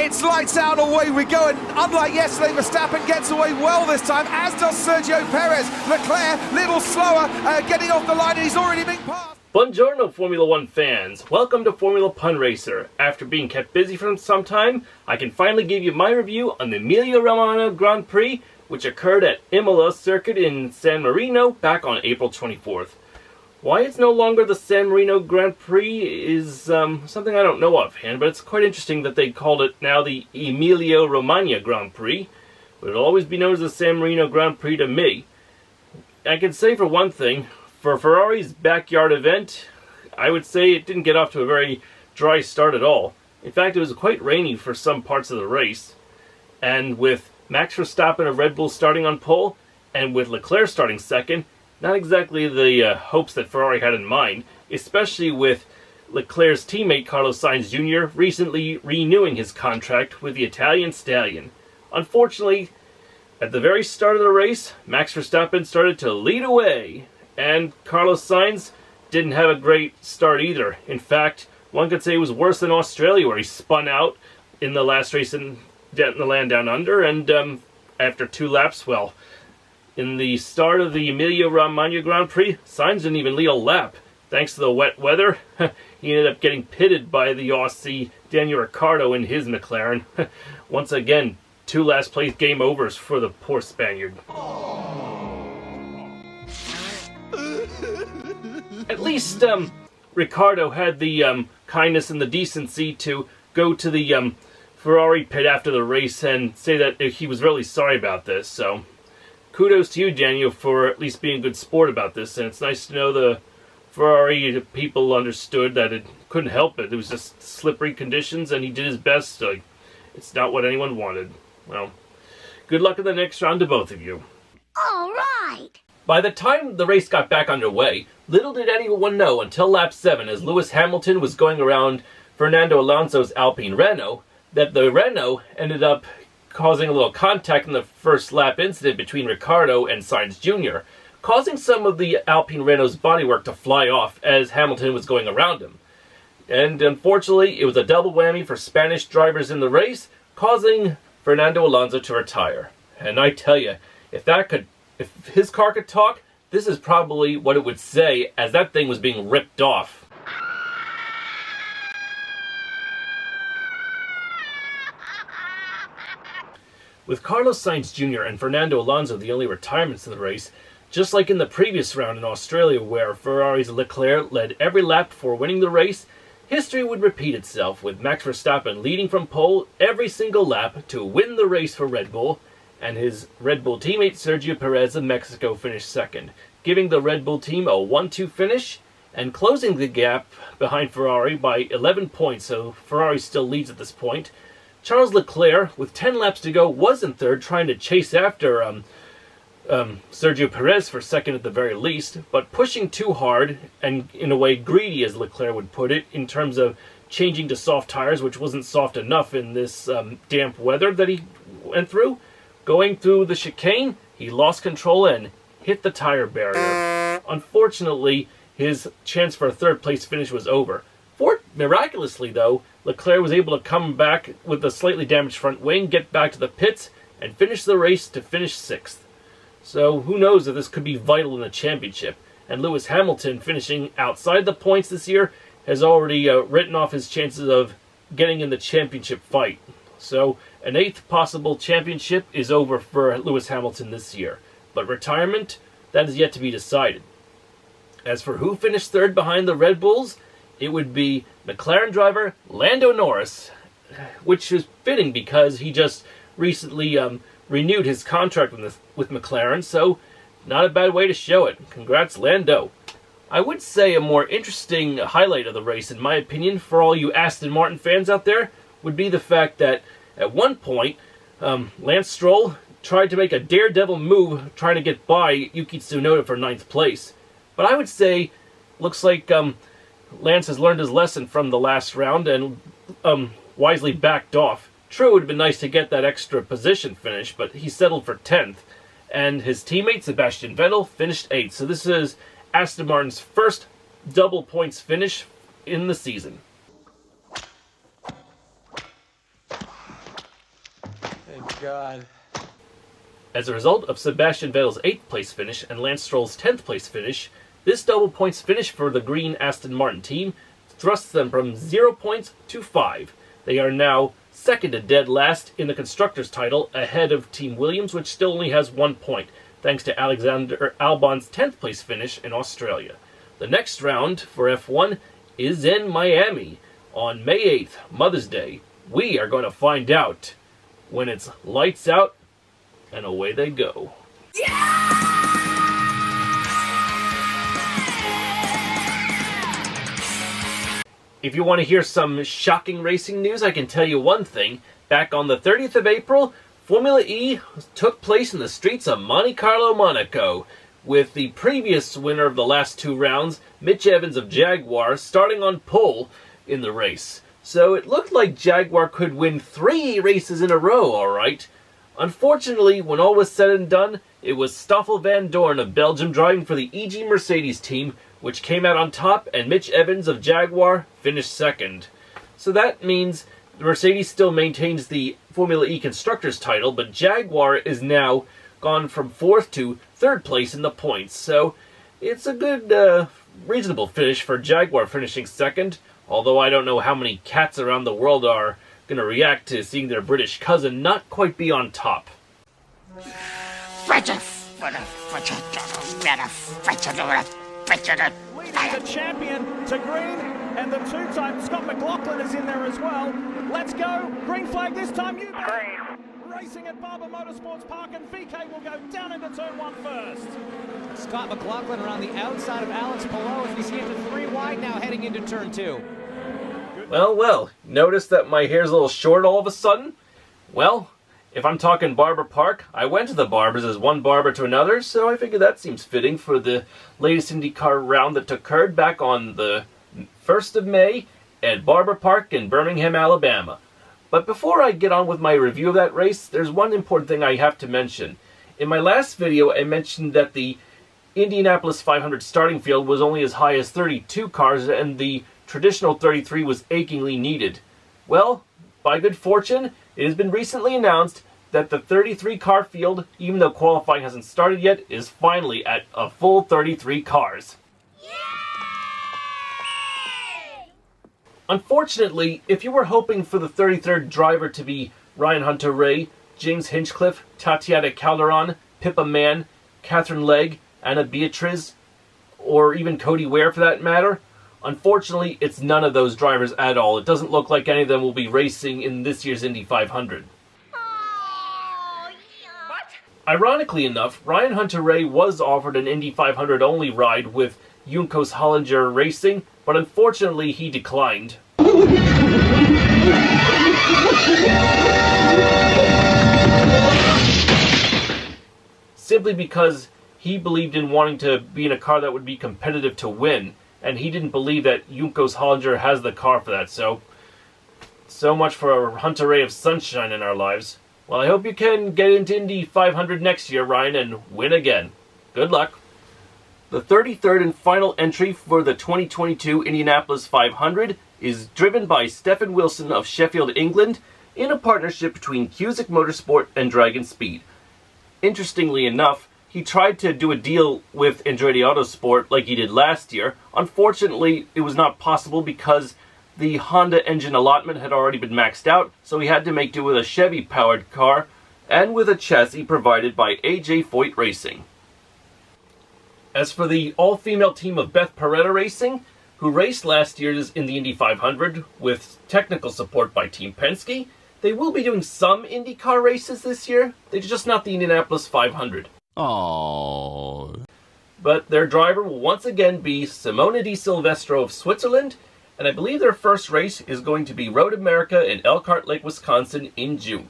It's lights out, away we go, and unlike yesterday, Verstappen gets away well this time, as does Sergio Perez. Leclerc, little slower, getting off the line, and he's already been passed. Buongiorno, Formula One fans. Welcome to Formula Pun Racer. After being kept busy for some time, I can finally give you my review on the Emilia Romagna Grand Prix, which occurred at Imola circuit in San Marino back on April 24th. Why it's no longer the San Marino Grand Prix is something I don't know offhand, but it's quite interesting that they called it now the Emilia Romagna Grand Prix. But it'll always be known as the San Marino Grand Prix to me. I can say for one thing, for Ferrari's backyard event, I would say it didn't get off to a very dry start at all. In fact, it was quite rainy for some parts of the race. And with Max Verstappen of Red Bull starting on pole, and with Leclerc starting second, not exactly the hopes that Ferrari had in mind, especially with Leclerc's teammate Carlos Sainz Jr. recently renewing his contract with the Italian stallion. Unfortunately, at the very start of the race, Max Verstappen started to lead away, and Carlos Sainz didn't have a great start either. In fact, one could say it was worse than Australia, where he spun out in the last race in the land down under, and after 2 laps, well, in the start of the Emilia Romagna Grand Prix, Sainz didn't even lead a lap. Thanks to the wet weather, he ended up getting pitted by the Aussie Daniel Ricciardo in his McLaren. Once again, 2 last place game overs for the poor Spaniard. At least Ricciardo had the kindness and the decency to go to the Ferrari pit after the race and say that he was really sorry about this. So kudos to you, Daniel, for at least being a good sport about this. And it's nice to know the Ferrari people understood that it couldn't help it. It was just slippery conditions, and he did his best. It's not what anyone wanted. Well, good luck in the next round to both of you. All right. By the time the race got back underway, little did anyone know until lap 7, as Lewis Hamilton was going around Fernando Alonso's Alpine Renault, that the Renault ended up causing a little contact in the first lap incident between Ricciardo and Sainz Jr., causing some of the Alpine Renault's bodywork to fly off as Hamilton was going around him. And unfortunately, it was a double whammy for Spanish drivers in the race, causing Fernando Alonso to retire. And I tell you, if his car could talk, this is probably what it would say as that thing was being ripped off. With Carlos Sainz Jr. and Fernando Alonso the only retirements of the race, just like in the previous round in Australia where Ferrari's Leclerc led every lap before winning the race, history would repeat itself with Max Verstappen leading from pole every single lap to win the race for Red Bull, and his Red Bull teammate Sergio Perez of Mexico finished second, giving the Red Bull team a 1-2 finish and closing the gap behind Ferrari by 11 points, so Ferrari still leads at this point. Charles Leclerc, with 10 laps to go, was in third, trying to chase after Sergio Perez for second at the very least, but pushing too hard, and in a way greedy as Leclerc would put it, in terms of changing to soft tires, which wasn't soft enough in this damp weather that he went through. Going through the chicane, he lost control and hit the tire barrier. Unfortunately, his chance for a third place finish was over. Miraculously, though, Leclerc was able to come back with a slightly damaged front wing, get back to the pits, and finish the race to finish 6th. So who knows if this could be vital in the championship. And Lewis Hamilton, finishing outside the points this year, has already written off his chances of getting in the championship fight. So an 8th possible championship is over for Lewis Hamilton this year. But retirement, that is yet to be decided. As for who finished 3rd behind the Red Bulls, it would be McLaren driver Lando Norris, which is fitting because he just recently renewed his contract with McLaren, so not a bad way to show it. Congrats, Lando. I would say a more interesting highlight of the race, in my opinion, for all you Aston Martin fans out there, would be the fact that at one point, Lance Stroll tried to make a daredevil move trying to get by Yuki Tsunoda for 9th place. But I would say, looks like Lance has learned his lesson from the last round and wisely backed off. True, it would have been nice to get that extra position finish, but he settled for 10th. And his teammate, Sebastian Vettel, finished 8th. So this is Aston Martin's first double points finish in the season. Thank God. As a result of Sebastian Vettel's 8th place finish and Lance Stroll's 10th place finish, this double points finish for the green Aston Martin team thrusts them from 0 points to 5. They are now second to dead last in the Constructors' title, ahead of Team Williams, which still only has 1 point, thanks to Alexander Albon's 10th place finish in Australia. The next round for F1 is in Miami. On May 8th, Mother's Day, we are going to find out when it's lights out and away they go. If you want to hear some shocking racing news, I can tell you one thing. Back on the 30th of April, Formula E took place in the streets of Monte Carlo, Monaco, with the previous winner of the last 2 rounds, Mitch Evans of Jaguar, starting on pole in the race. So it looked like Jaguar could win 3 races in a row, alright. Unfortunately, when all was said and done, it was Stoffel van Dorn of Belgium driving for the EG Mercedes team, which came out on top, and Mitch Evans of Jaguar finished second. So that means the Mercedes still maintains the Formula E Constructors title, but Jaguar is now gone from 4th to 3rd place in the points. So it's a good, reasonable finish for Jaguar finishing second, although I don't know how many cats around the world are going to react to seeing their British cousin not quite be on top. Leading the champion to green, and the 2-time Scott McLaughlin is in there as well. Let's go. Green flag this time. You racing at Barber Motorsports Park, and VK will go down into turn 1 first. Scott McLaughlin around the outside of Alex Palou as we see into 3 wide now heading into turn 2. Well, notice that my hair's a little short all of a sudden? Well, if I'm talking Barber Park, I went to the Barbers as one barber to another, so I figure that seems fitting for the latest IndyCar round that occurred back on the 1st of May at Barber Park in Birmingham, Alabama. But before I get on with my review of that race, there's one important thing I have to mention. In my last video, I mentioned that the Indianapolis 500 starting field was only as high as 32 cars, and the traditional 33 was achingly needed. Well, by good fortune, it has been recently announced that the 33 car field, even though qualifying hasn't started yet, is finally at a full 33 cars. Yay! Unfortunately, if you were hoping for the 33rd driver to be Ryan Hunter-Reay, James Hinchcliffe, Tatiana Calderon, Pippa Mann, Catherine Legg, Anna Beatriz, or even Cody Ware for that matter, unfortunately, it's none of those drivers at all. It doesn't look like any of them will be racing in this year's Indy 500. What? Ironically enough, Ryan Hunter-Reay was offered an Indy 500 only ride with Juncos Hollinger Racing, but unfortunately he declined. Simply because he believed in wanting to be in a car that would be competitive to win, and he didn't believe that Juncos Hollinger has the car for that, so much for a Hunter-Reay of sunshine in our lives. Well, I hope you can get into Indy 500 next year, Ryan, and win again. Good luck. The 33rd and final entry for the 2022 Indianapolis 500 is driven by Stefan Wilson of Sheffield, England, in a partnership between Cusick Motorsport and Dragon Speed. Interestingly enough, he tried to do a deal with Andretti Autosport like he did last year. Unfortunately, it was not possible because the Honda engine allotment had already been maxed out, so he had to make do with a Chevy-powered car and with a chassis provided by AJ Foyt Racing. As for the all-female team of Beth Paretta Racing, who raced last year in the Indy 500 with technical support by Team Penske, they will be doing some IndyCar races this year. They're just not the Indianapolis 500. Aww. But their driver will once again be Simona Di Silvestro of Switzerland, and I believe their first race is going to be Road America in Elkhart Lake, Wisconsin in June.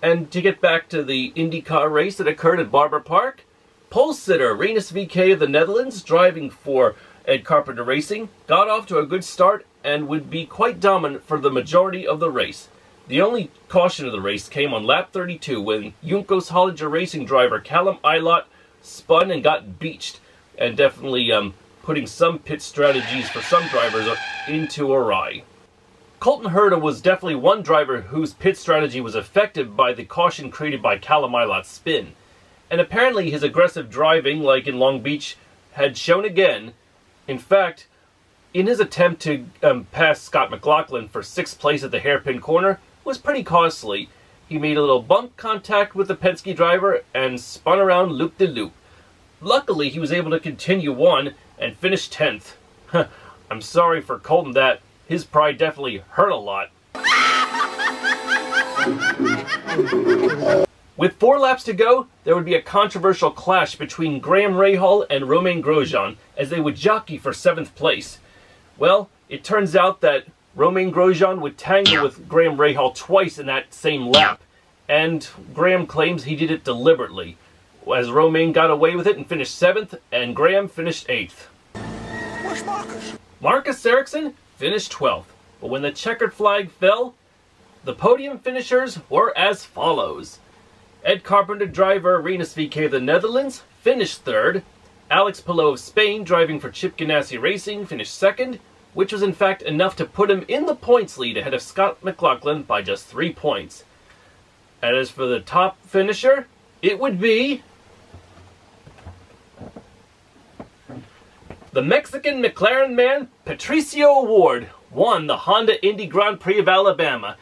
And to get back to the IndyCar race that occurred at Barber Park, pole sitter Rinus VK of the Netherlands, driving for Ed Carpenter Racing, got off to a good start and would be quite dominant for the majority of the race. The only caution of the race came on lap 32 when Juncos Hollinger Racing driver Callum Illot spun and got beached, and definitely putting some pit strategies for some drivers into awry. Colton Herta was definitely one driver whose pit strategy was affected by the caution created by Callum Illot's spin. And apparently his aggressive driving, like in Long Beach, had shown again. In fact, in his attempt to pass Scott McLaughlin for 6th place at the hairpin corner was pretty costly. He made a little bump contact with the Penske driver and spun around loop-de-loop. Luckily, he was able to continue on and finish 10th. I'm sorry for Colton that his pride definitely hurt a lot. With 4 laps to go, there would be a controversial clash between Graham Rahal and Romain Grosjean as they would jockey for 7th place. Well, it turns out that Romain Grosjean would tangle with Graham Rahal twice in that same lap, and Graham claims he did it deliberately, as Romain got away with it and finished 7th, and Graham finished 8th. Where's Marcus? Marcus Ericsson finished 12th, but when the checkered flag fell, the podium finishers were as follows. Ed Carpenter driver Rinus VK of the Netherlands finished 3rd. Alex Palou of Spain, driving for Chip Ganassi Racing, finished 2nd, which was in fact enough to put him in the points lead ahead of Scott McLaughlin by just 3 points. And as for the top finisher, it would be the Mexican McLaren man, Patricio Award, won the Honda Indy Grand Prix of Alabama.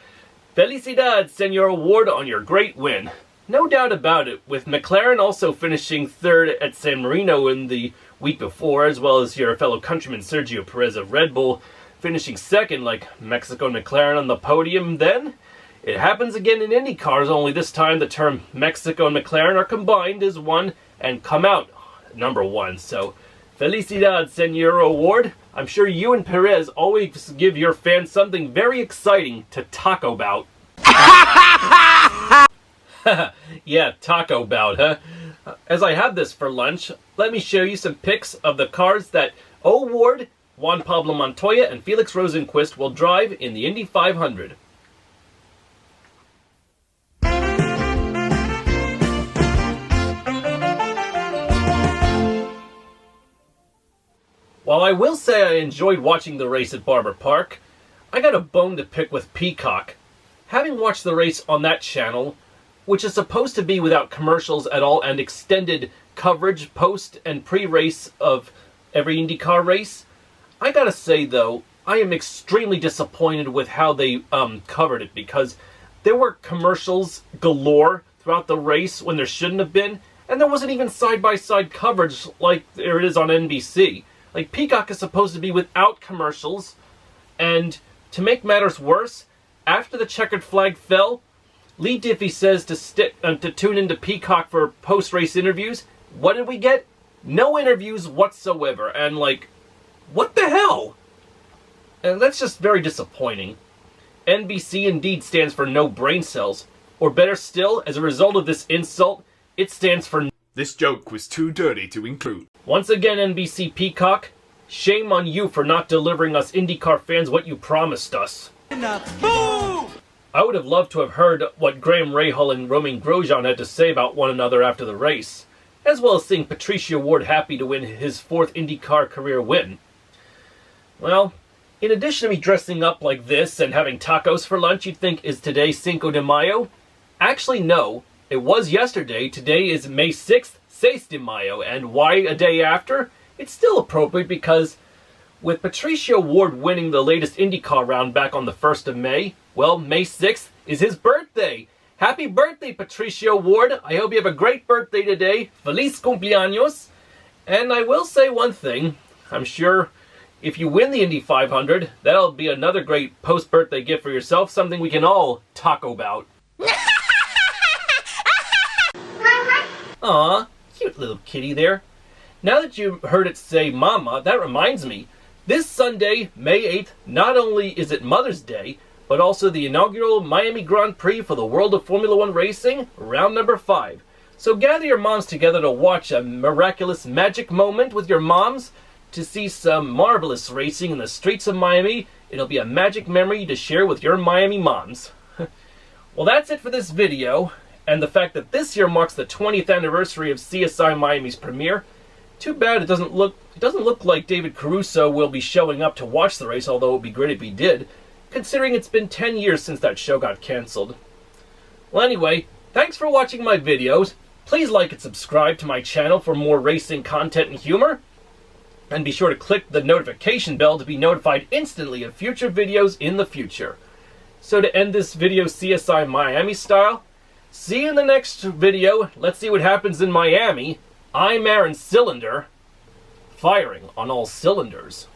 Felicidades, Senor Award, on your great win. No doubt about it, with McLaren also finishing 3rd at San Marino in the week before, as well as your fellow countryman Sergio Perez of Red Bull finishing 2nd, like Mexico and McLaren on the podium then. It happens again in Indy cars, only this time the term Mexico and McLaren are combined as one and come out number 1. So, Felicidades, Senor Award. I'm sure you and Perez always give your fans something very exciting to talk about. Yeah, taco bout, huh? As I have this for lunch, let me show you some pics of the cars that O'Ward, Juan Pablo Montoya, and Felix Rosenqvist will drive in the Indy 500. While I will say I enjoyed watching the race at Barber Park, I got a bone to pick with Peacock. Having watched the race on that channel, which is supposed to be without commercials at all and extended coverage post and pre-race of every IndyCar race, I gotta say though, I am extremely disappointed with how they covered it, because there were commercials galore throughout the race when there shouldn't have been, and there wasn't even side-by-side coverage like there is on NBC. Like, Peacock is supposed to be without commercials, and to make matters worse, after the checkered flag fell, Lee Diffie says to tune into Peacock for post-race interviews. What did we get? No interviews whatsoever, and like, what the hell? And that's just very disappointing. NBC indeed stands for no brain cells, or better still, as a result of this insult, it stands for This joke was too dirty to include. Once again, NBC Peacock, shame on you for not delivering us IndyCar fans what you promised us. I would have loved to have heard what Graham Rahal and Romain Grosjean had to say about one another after the race, as well as seeing Patricio Ward happy to win his 4th IndyCar career win. Well, in addition to me dressing up like this and having tacos for lunch, you'd think, is today Cinco de Mayo? Actually, no. It was yesterday. Today is May 6th, 6 de Mayo. And why a day after? It's still appropriate because with Patricio Ward winning the latest IndyCar round back on the 1st of May, well, May 6th is his birthday. Happy birthday, Patricio Ward. I hope you have a great birthday today. Feliz cumpleaños. And I will say one thing. I'm sure if you win the Indy 500, that'll be another great post-birthday gift for yourself, something we can all talk about. Aw, cute little kitty there. Now that you heard it say Mama, that reminds me. This Sunday, May 8th, not only is it Mother's Day, but also the inaugural Miami Grand Prix for the world of Formula One racing, round number 5. So gather your moms together to watch a miraculous magic moment with your moms to see some marvelous racing in the streets of Miami. It'll be a magic memory to share with your Miami moms. Well, that's it for this video, and the fact that this year marks the 20th anniversary of CSI Miami's premiere. Too bad it doesn't look like David Caruso will be showing up to watch the race, although it would be great if he did. considering it's been 10 years since that show got cancelled. Well anyway, thanks for watching my videos. Please like and subscribe to my channel for more racing content and humor. And be sure to click the notification bell to be notified instantly of future videos in the future. So to end this video CSIMiami style, see you in the next video. Let's see what happens in Miami. I'm Aaron Cylinder, firing on all cylinders.